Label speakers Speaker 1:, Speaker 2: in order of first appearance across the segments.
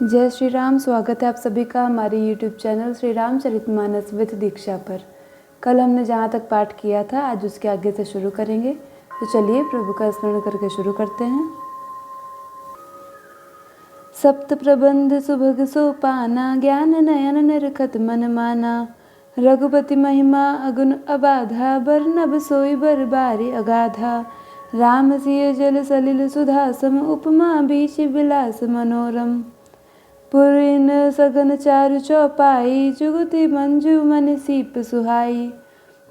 Speaker 1: जय श्री राम। स्वागत है आप सभी का हमारे YouTube channel Shri Ramcharitmanas with Diksha पर। कल हमने जहाँ तक पाठ किया था आज उसके आगे से शुरू करेंगे। तो चलिए प्रभु का स्मरण करके शुरू करते हैं। सप्त प्रबंध सुभग सोपाना, ज्ञान नयन निरखत मन माना। रघुपति महिमा अगुण अबाधा, बरनब सोई बर बारी अगाधा। राम सिय जल सलिल सुधा सम, उपमा बीच विलास मनोरम। पुरीन सघन चारु चौपाई, जुगति मंजू मन सीप सुहाई।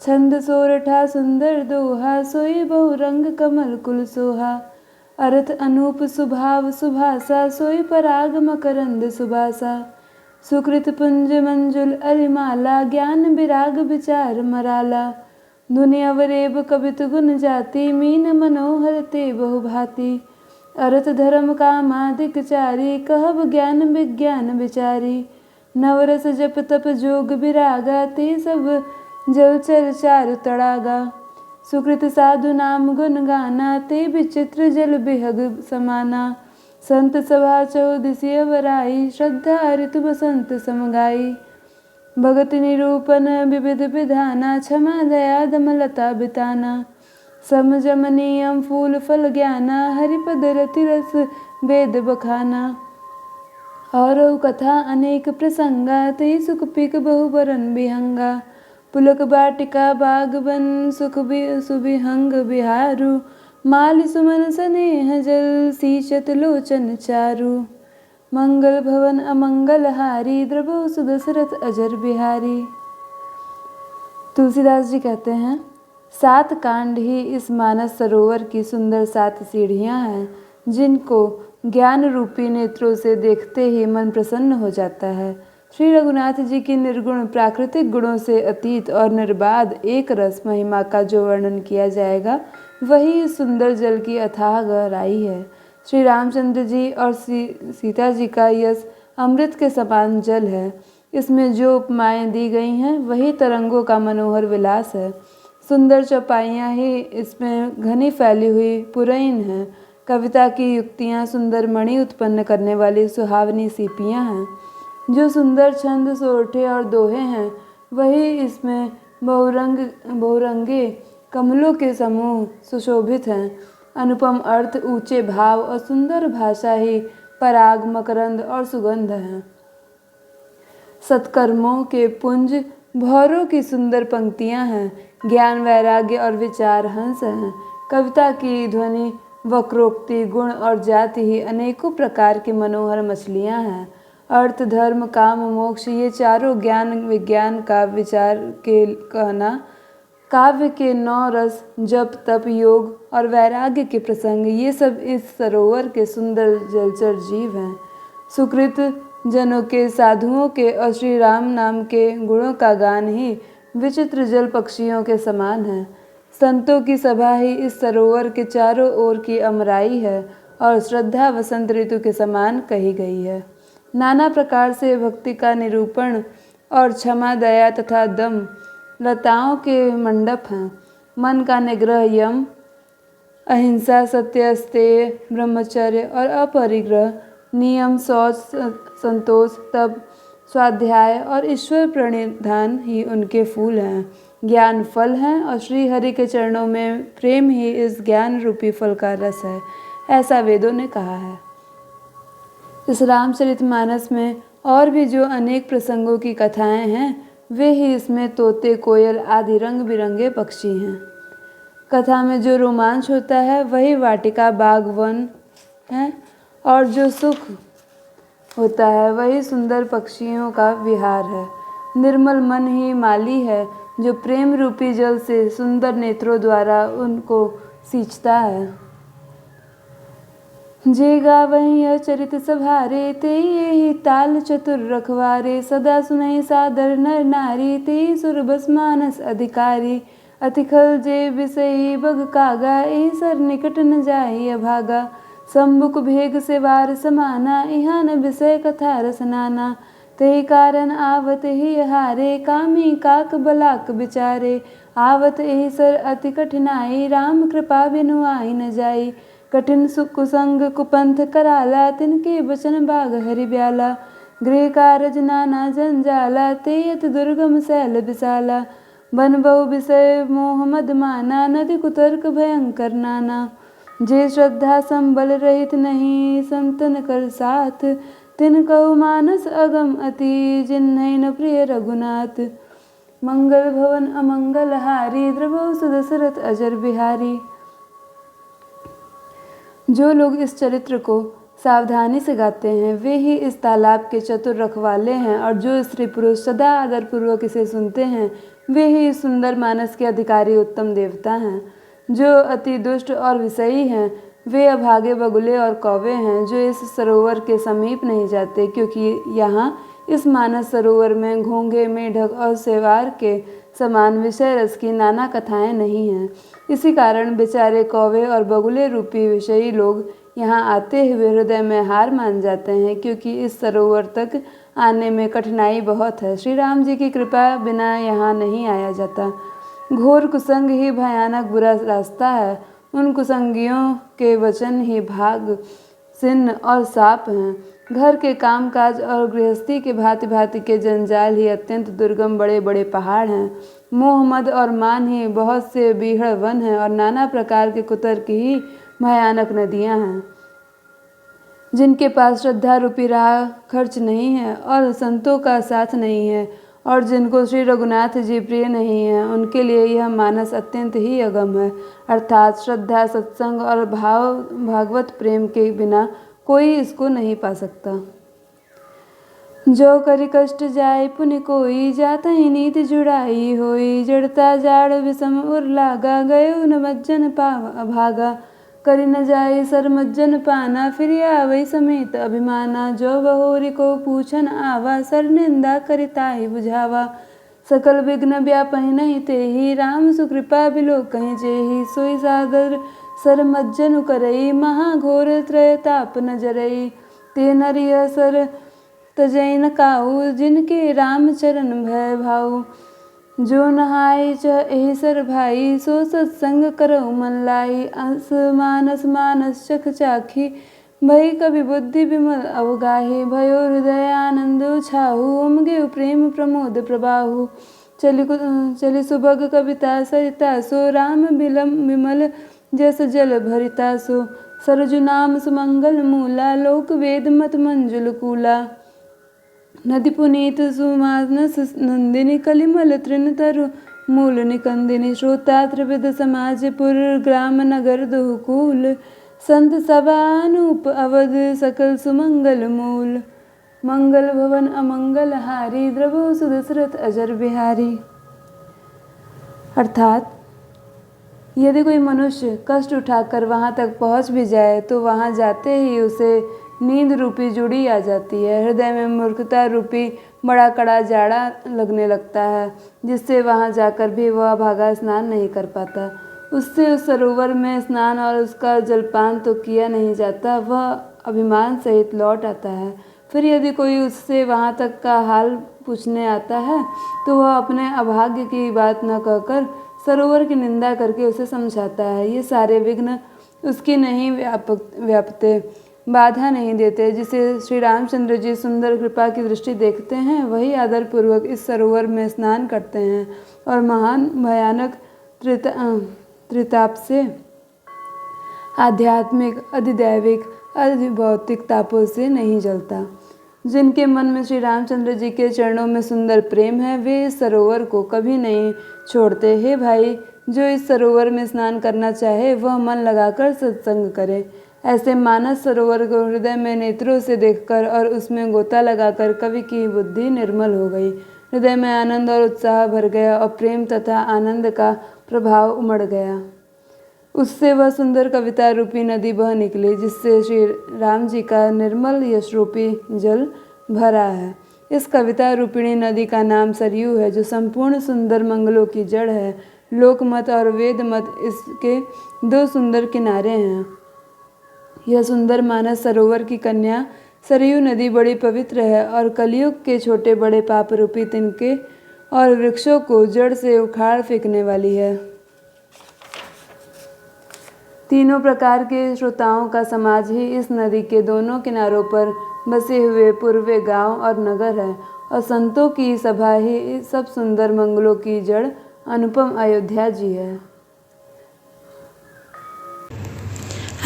Speaker 1: छंद सोरठा सुंदर दोहा, सोई बहु रंग कमल कुल सोहा। अर्थ अनूप सुभाव सुभासा, सोई पराग मकरंद सुबासा। सुकृत पुंज मंजुल अरिमाला, ज्ञान विराग विचार मराला। धुनि अवरेब कवित गुण जाति, मीन मनोहर ते बहु भांति। अर्थ धर्म कामादिक चारी, कहब ज्ञान विज्ञान विचारी। नवरस जप तप जोग विरागा, ते सब जलचर चारु तड़ागा। सुकृत साधु नाम गुण गाना, ते विचित्र जल बिहग समाना। संत सभा चौदिसी वराई, श्रद्धा ऋतु बसंत समगाई। भगत निरूपण विविध विधाना, क्षमा दया दमलता बिताना। समझम नियम फूल फल ज्ञाना, हरिपद रति रस वेद बखाना। और कथा अनेक प्रसंगा, ते सुख पीक बहुबरन विहंगा। पुलक बाटिका बागवन, सुविहंग बिहारु। माली सुमन स्नेह जल, सींचत लोचन चारु। मंगल भवन अमंगल हारी, द्रवहु सुदशरथ अजर बिहारी। तुलसीदास जी कहते हैं, 7 कांड ही इस मानस सरोवर की सुंदर 7 सीढ़ियां हैं, जिनको ज्ञान रूपी नेत्रों से देखते ही मन प्रसन्न हो जाता है। श्री रघुनाथ जी की निर्गुण प्राकृतिक गुणों से अतीत और निर्बाध एक रस महिमा का जो वर्णन किया जाएगा, वही इस सुंदर जल की अथाह गहराई है। श्री रामचंद्र जी और सीता जी का यश अमृत के समान जल है। इसमें जो उपमाएं दी गई हैं, वही तरंगों का मनोहर विलास है। सुंदर चौपाइयाँ ही इसमें घनी फैली हुई पुरैन हैं। कविता की युक्तियाँ सुंदर मणि उत्पन्न करने वाली सुहावनी सीपियाँ हैं। जो सुंदर छंद सोरठे और दोहे हैं, वही इसमें बहुरंगे कमलों के समूह सुशोभित हैं। अनुपम अर्थ, ऊंचे भाव और सुंदर भाषा ही पराग मकरंद और सुगंध हैं। सत्कर्मों के पुंज भौरों की सुंदर पंक्तियां हैं। ज्ञान वैराग्य और विचार हंस हैं। कविता की ध्वनि वक्रोक्ति गुण और जाति ही अनेकों प्रकार की मनोहर मछलियां हैं। अर्थ धर्म काम मोक्ष ये चारों ज्ञान विज्ञान का विचार के कहना। काव्य के 9 रस जप तप योग और वैराग्य के प्रसंग, ये सब इस सरोवर के सुंदर जलचर जीव हैं। सुकृत जनों के साधुओं के और श्री राम नाम के गुणों का गान ही विचित्र जल पक्षियों के समान है। संतों की सभा ही इस सरोवर के चारों ओर की अमराई है और श्रद्धा वसंत ऋतु के समान कही गई है। नाना प्रकार से भक्ति का निरूपण और क्षमा दया तथा दम लताओं के मंडप हैं। मन का निग्रह यम, अहिंसा सत्य अस्तेय ब्रह्मचर्य और अपरिग्रह, नियम शौच संतोष तप स्वाध्याय और ईश्वर प्रणिधान ही उनके फूल हैं। ज्ञान फल हैं और श्री हरि के चरणों में प्रेम ही इस ज्ञान रूपी फल का रस है, ऐसा वेदों ने कहा है। इस रामचरितमानस में और भी जो अनेक प्रसंगों की कथाएं हैं, वे ही इसमें तोते कोयल आदि रंग बिरंगे पक्षी हैं। कथा में जो रोमांच होता है, वही वाटिका बागवन है, और जो सुख होता है, वही सुंदर पक्षियों का विहार है। निर्मल मन ही माली है, जो प्रेम रूपी जल से सुंदर नेत्रों द्वारा उनको सींचता है। जे गावहीं अचरित सभारे, ते ही ताल चतुर रखवारे। सदा सुनहि सादर नर नारी, ते सुरबस मानस अधिकारी। अतिखल जे विषयी बग कागा, एहि सर निकट न जाहि अभागा। सम्मुख भेग से वार समाना, इहाँ न विषय कथा रस नाना। तेहि कारण आवत ही हारे, कामी काक बलाक विचारे। आवत एहि सर अति कठिनाई, राम कृपा बिनु आई न जाई। कठिन कुसंग कुपंथ कराला, तिनके बचन बाग हरि ब्याला। गृह कारज नाना जंजाला, तेयत दुर्गम शैल विशाला। बन बहु विषय मोह मद माना, नदि कुतर्क भयंकर नाना। जे श्रद्धा संबल रहित नहीं, संतन कर साथ। तिन कहु मानस अगम अति, जिन्है न प्रिय रघुनाथ। मंगल भवन अमंगल हारी, द्रवहु सुदशरथ अजर बिहारी। जो लोग इस चरित्र को सावधानी से गाते हैं वे ही इस तालाब के चतुर रखवाले हैं, और जो स्त्री पुरुष सदा आदर पूर्वक इसे सुनते हैं वे ही इस सुंदर मानस के अधिकारी उत्तम देवता हैं। जो अति दुष्ट और विषयी हैं वे अभागे बगुले और कौवे हैं, जो इस सरोवर के समीप नहीं जाते, क्योंकि यहाँ इस मानस सरोवर में घोंघे, मेढक और सेवार के समान विषय रस की नाना कथाएं नहीं हैं। इसी कारण बेचारे कौवे और बगुले रूपी विषयी लोग यहाँ आते हुए हृदय में हार मान जाते हैं, क्योंकि इस सरोवर तक आने में कठिनाई बहुत है। श्री राम जी की कृपा बिना यहाँ नहीं आया जाता। घोर कुसंग ही भयानक बुरा रास्ता है। उन कुसंगियों के वचन ही भाग, सिन्न और साप हैं। घर के कामकाज और गृहस्थी के भांति भांति के जंजाल ही अत्यंत दुर्गम बड़े बड़े पहाड़ हैं। मोह मद और मान ही बहुत से बीहड़ वन हैं, और नाना प्रकार के कुतर्क ही भयानक नदियां हैं। जिनके पास श्रद्धा रूपी राह खर्च नहीं है और संतों का साथ नहीं है, और जिनको श्री रघुनाथ जी प्रिय नहीं है, उनके लिए यह मानस अत्यंत ही अगम है। अर्थात श्रद्धा, सत्संग और भागवत प्रेम के बिना कोई इसको नहीं पा सकता। जो करि कष्ट जाय पुनि कोई, जाता ही नीति जुड़ाई होई। जड़ता जाड़ विषम उर लागा, गयो न मज्जन पाव अभागा। करि न जाय सर मज्जन पाना, फिर आवै समेत अभिमाना। जो बहोरी को पूछन आवा, सर निंदा करिताहि बुझावा। सकल विघ्न व्यापहि नहीं तेहि, राम सुकृपा बिलोकहि जेहि। सोई सादर सर मज्जन करई, महाघोर त्रयताप न जरई। ते नरिय सर तजैन काऊ, जिनके राम चरण भय भाऊ। जो नहाय च एहि सर भाई, सो सत्संग करऊ मन लाई। अस मानस मानस चख चाखी, भई कवि बुद्धि विमल अवगाही। भयो हृदय आनंद उछाहु, उमगे प्रेम प्रमोद प्रबाहु। चली सुभग कविता सरिता, सो राम विमल जस जल भरिता। सो सरजु नाम सुमंगल मूला, लोक वेद मत मंजुल कूला। नदी पुनीत सुमानस नंदिनी, कलिमल तृण तरु मूल निकंदिनी। श्रोता त्रिविध समाज पुर, ग्राम नगर दुहकूल। संत सभानूप अवध, सकल सुमंगल मूल। मंगल भवन अमंगल हारी, द्रवहु सुदशरथ अजर बिहारी। अर्थात यदि कोई मनुष्य कष्ट उठाकर वहाँ तक पहुँच भी जाए तो वहाँ जाते ही उसे नींद रूपी जुड़ी आ जाती है। हृदय में मूर्खता रूपी बड़ा कड़ा जाड़ा लगने लगता है, जिससे वहाँ जाकर भी वह भागा स्नान नहीं कर पाता। उससे उस सरोवर में स्नान और उसका जलपान तो किया नहीं जाता, वह अभिमान सहित लौट आता है। फिर यदि कोई उससे वहाँ तक का हाल पूछने आता है तो वह अपने अभाग्य की बात न कहकर सरोवर की निंदा करके उसे समझाता है। ये सारे विघ्न उसकी नहीं व्यापते, बाधा नहीं देते। जिसे श्री रामचंद्र जी सुंदर कृपा की दृष्टि देखते हैं वही आदरपूर्वक इस सरोवर में स्नान करते हैं और महान भयानक त्रिताप से, आध्यात्मिक, अधिदैविक, अधिभौतिक तापों से नहीं जलता। जिनके मन में श्री रामचंद्र जी के चरणों में सुंदर प्रेम है वे इस सरोवर को कभी नहीं छोड़ते। हे भाई, जो इस सरोवर में स्नान करना चाहे वह मन लगाकर सत्संग करे। ऐसे मानस सरोवर को हृदय में नेत्रों से देखकर और उसमें गोता लगाकर कवि की बुद्धि निर्मल हो गई। हृदय में आनंद और उत्साह भर गया और प्रेम तथा आनंद का प्रभाव उमड़ गया। उससे वह सुंदर कविता रूपी नदी बह निकली, जिससे श्री राम जी का निर्मल यश रूपी जल भरा है। इस कविता रूपिणी नदी का नाम सरयू है, जो संपूर्ण सुंदर मंगलों की जड़ है। लोकमत और वेद मत इसके दो सुंदर किनारे हैं। यह सुंदर मानस सरोवर की कन्या सरयू नदी बड़ी पवित्र है और कलयुग के छोटे बड़े पाप रूपी तिनके और वृक्षों को जड़ से उखाड़ फेंकने वाली है। तीनों प्रकार के श्रोताओं का समाज ही इस नदी के दोनों किनारों पर बसे हुए पूर्वे गांव और नगर है, और संतों की सभा ही इस सब सुंदर मंगलों की जड़ अनुपम अयोध्या जी है।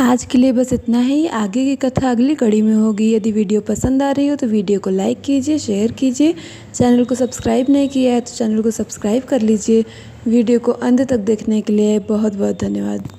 Speaker 2: आज के लिए बस इतना ही। आगे की कथा अगली कड़ी में होगी। यदि वीडियो पसंद आ रही हो तो वीडियो को लाइक कीजिए, शेयर कीजिए। चैनल को सब्सक्राइब नहीं किया है तो चैनल को सब्सक्राइब कर लीजिए। वीडियो को अंत तक देखने के लिए बहुत बहुत धन्यवाद।